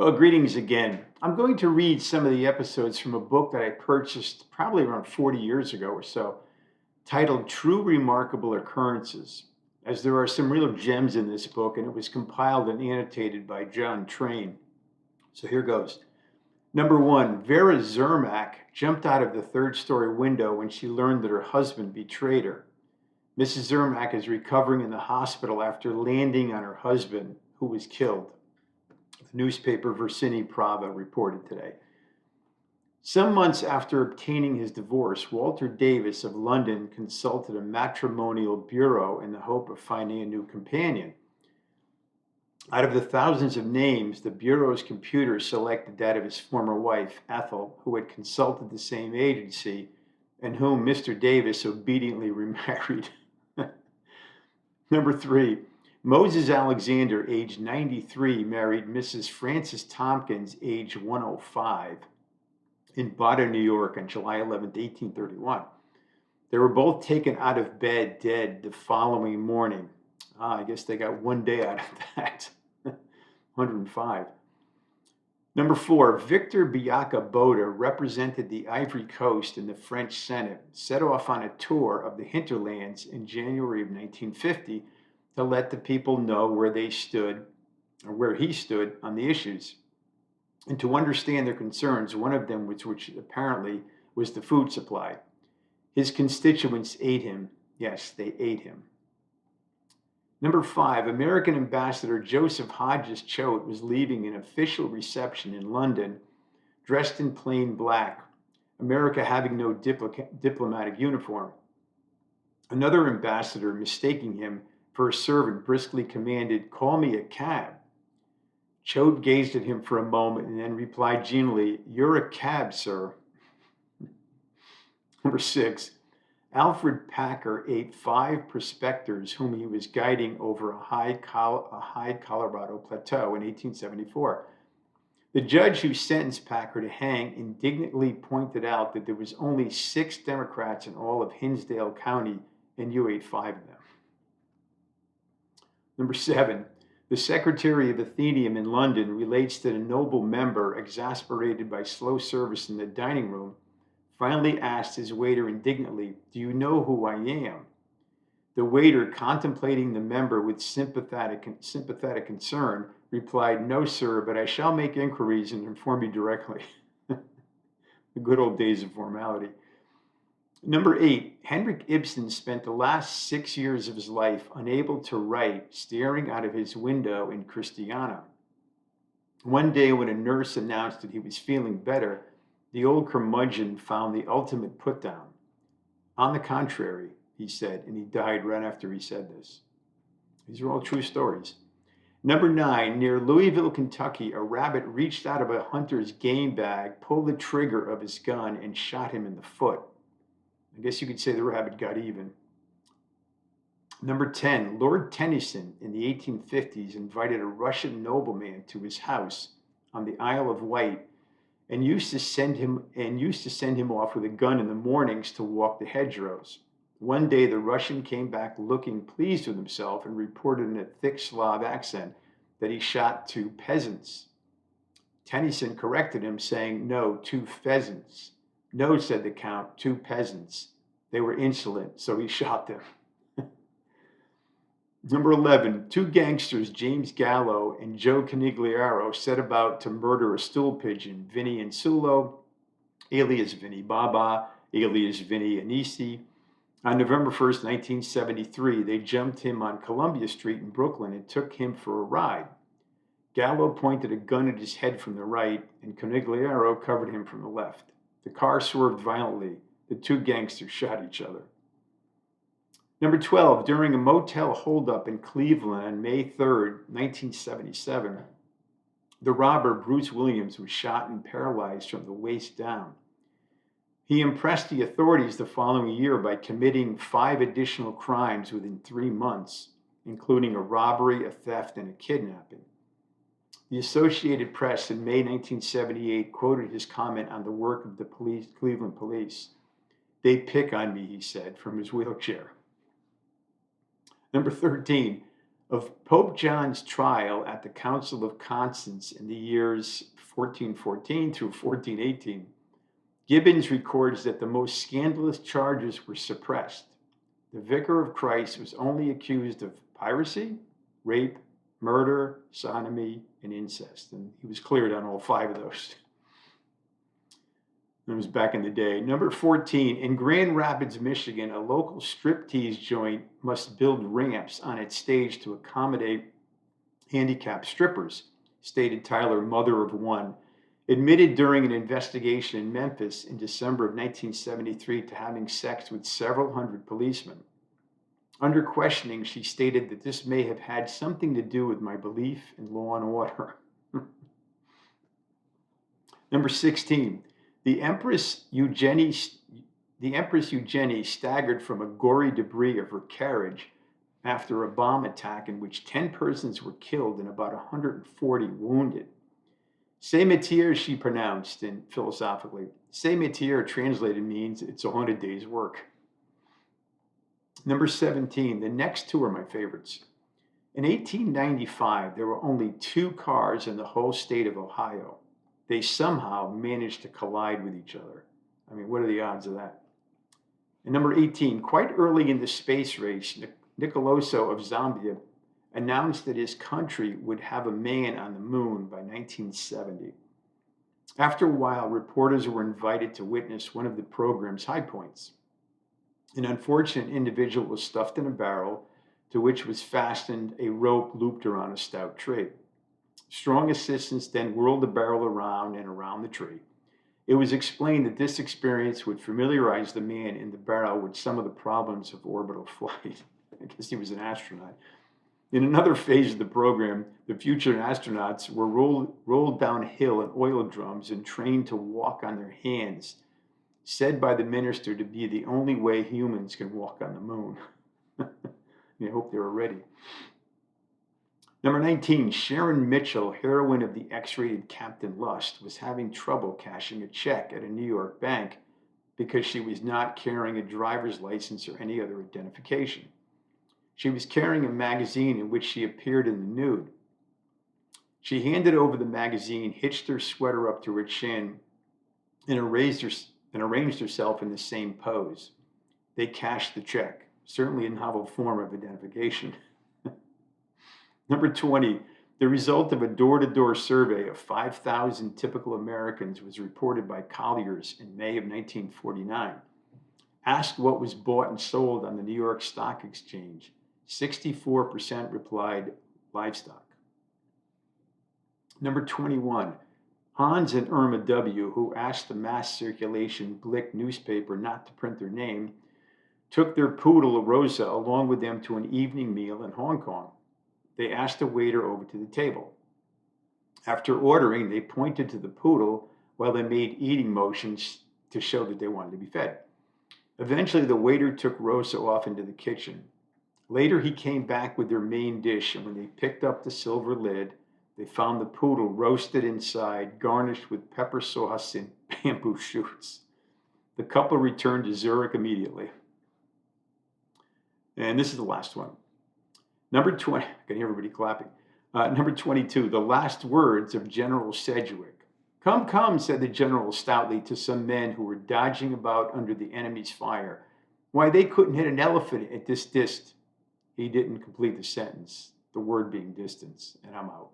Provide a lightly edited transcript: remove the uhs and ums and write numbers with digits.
Well, greetings again. I'm going to read some of the episodes from a book that I purchased probably around 40 years ago or so, titled True Remarkable Occurrences, as there are some real gems in this book, and it was compiled and annotated by John Train. So here goes. Number one, Vera Zermack jumped out of the third-story window when she learned that her husband betrayed her. Mrs. Zermack is recovering in the hospital after landing on her husband, who was killed. The newspaper Versini Prava reported today. Some months after obtaining his divorce, Walter Davis of London consulted a matrimonial bureau in the hope of finding a new companion. Out of the thousands of names, the bureau's computer selected that of his former wife, Ethel, who had consulted the same agency and whom Mr. Davis obediently remarried. Number three, Moses Alexander, age 93, married Mrs. Frances Tompkins, age 105, in Bada, New York on July 11, 1831. They were both taken out of bed dead the following morning. I guess they got one day out of that. 105. Number four, Victor Biaka Boda represented the Ivory Coast in the French Senate, set off on a tour of the hinterlands in January of 1950 to let the people know where they stood, or where he stood on the issues, and to understand their concerns, one of them which apparently was the food supply. His constituents ate him. Yes, they ate him. Number five, American Ambassador Joseph Hodges Choate was leaving an official reception in London, dressed in plain black, America having no diplomatic uniform. Another ambassador, mistaking him for a servant, briskly commanded, "Call me a cab." Choate gazed at him for a moment and then replied genially, "You're a cab, sir." Number six, Alfred Packer ate 5 prospectors whom he was guiding over a high Colorado plateau in 1874. The judge who sentenced Packer to hang indignantly pointed out that there was only 6 Democrats in all of Hinsdale County, and you ate 5 of them. Number 7, the Secretary of Athenaeum in London relates that a noble member, exasperated by slow service in the dining room, finally asked his waiter indignantly, "Do you know who I am?" The waiter, contemplating the member with sympathetic concern, replied, "No, sir, but I shall make inquiries and inform you directly." The good old days of formality. Number 8, Henrik Ibsen spent the last 6 years of his life unable to write, staring out of his window in Christiana. One day when a nurse announced that he was feeling better, the old curmudgeon found the ultimate put-down. "On the contrary," he said, and he died right after he said this. These are all true stories. Number 9, near Louisville, Kentucky, a rabbit reached out of a hunter's game bag, pulled the trigger of his gun, and shot him in the foot. I guess you could say the rabbit got even. Number 10, Lord Tennyson in the 1850s invited a Russian nobleman to his house on the Isle of Wight and used to send him off with a gun in the mornings to walk the hedgerows. One day the Russian came back looking pleased with himself and reported in a thick Slav accent that he shot 2 peasants. Tennyson corrected him, saying, "No, 2 pheasants." "No," said the Count, 2 peasants. They were insolent, so he shot them. Number 11, 2 gangsters, James Gallo and Joe Canigliaro, set about to murder a stool pigeon, Vinny Insulo, alias Vinny Baba, alias Vinny Anisi. On November 1st, 1973, they jumped him on Columbia Street in Brooklyn and took him for a ride. Gallo pointed a gun at his head from the right, and Canigliaro covered him from the left. The car swerved violently. The 2 gangsters shot each other. Number 12, during a motel holdup in Cleveland on May 3rd, 1977, the robber, Bruce Williams, was shot and paralyzed from the waist down. He impressed the authorities the following year by committing 5 additional crimes within 3 months, including a robbery, a theft, and a kidnapping. The Associated Press in May 1978 quoted his comment on the work of the Cleveland police. "They pick on me," he said from his wheelchair. Number 13, Of Pope John's trial at the Council of Constance in the years 1414 through 1418, Gibbons records that the most scandalous charges were suppressed. The Vicar of Christ was only accused of piracy, rape, murder, sodomy, and incest, and he was cleared on all five of those. That was back in the day. Number 14, in Grand Rapids, Michigan, a local striptease joint must build ramps on its stage to accommodate handicapped strippers, stated Tyler, mother of one, admitted during an investigation in Memphis in December of 1973 to having sex with several hundred policemen. Under questioning, she stated that this may have had something to do with my belief in law and order. Number 16, the Empress Eugenie staggered from a gory debris of her carriage after a bomb attack in which 10 persons were killed and about 140 wounded. C'est métier, she pronounced, and philosophically, c'est métier translated means it's 100 days' work. Number 17, the next two are my favorites. In 1895, there were only 2 cars in the whole state of Ohio. They somehow managed to collide with each other. I mean, what are the odds of that? And number 18, quite early in the space race, Nicoloso of Zambia announced that his country would have a man on the moon by 1970. After a while, reporters were invited to witness one of the program's high points. An unfortunate individual was stuffed in a barrel to which was fastened a rope looped around a stout tree. Strong assistants then whirled the barrel around and around the tree. It was explained that this experience would familiarize the man in the barrel with some of the problems of orbital flight. I guess he was an astronaut. In another phase of the program, the future astronauts were rolled downhill in oil drums and trained to walk on their hands, said by the minister to be the only way humans can walk on the moon. I hope they were ready. Number 19, Sharon Mitchell, heroine of the X-rated Captain Lust, was having trouble cashing a check at a New York bank because she was not carrying a driver's license or any other identification. She was carrying a magazine in which she appeared in the nude. She handed over the magazine, hitched her sweater up to her chin, and arranged herself in the same pose. They cashed the check, certainly a novel form of identification. Number 20, the result of a door-to-door survey of 5,000 typical Americans was reported by Colliers in May of 1949. Asked what was bought and sold on the New York Stock Exchange, 64% replied livestock. Number 21, Hans and Irma W., who asked the mass circulation Blick newspaper not to print their name, took their poodle Rosa along with them to an evening meal in Hong Kong. They asked a waiter over to the table. After ordering, they pointed to the poodle while they made eating motions to show that they wanted to be fed. Eventually, the waiter took Rosa off into the kitchen. Later, he came back with their main dish, and when they picked up the silver lid, they found the poodle roasted inside, garnished with pepper sauce and bamboo shoots. The couple returned to Zurich immediately. And this is the last one. Number 20, I can hear everybody clapping. Number 22, the last words of General Sedgwick. Come, come, said the general stoutly to some men who were dodging about under the enemy's fire. Why, they couldn't hit an elephant at this dist. He didn't complete the sentence, the word being distance, and I'm out.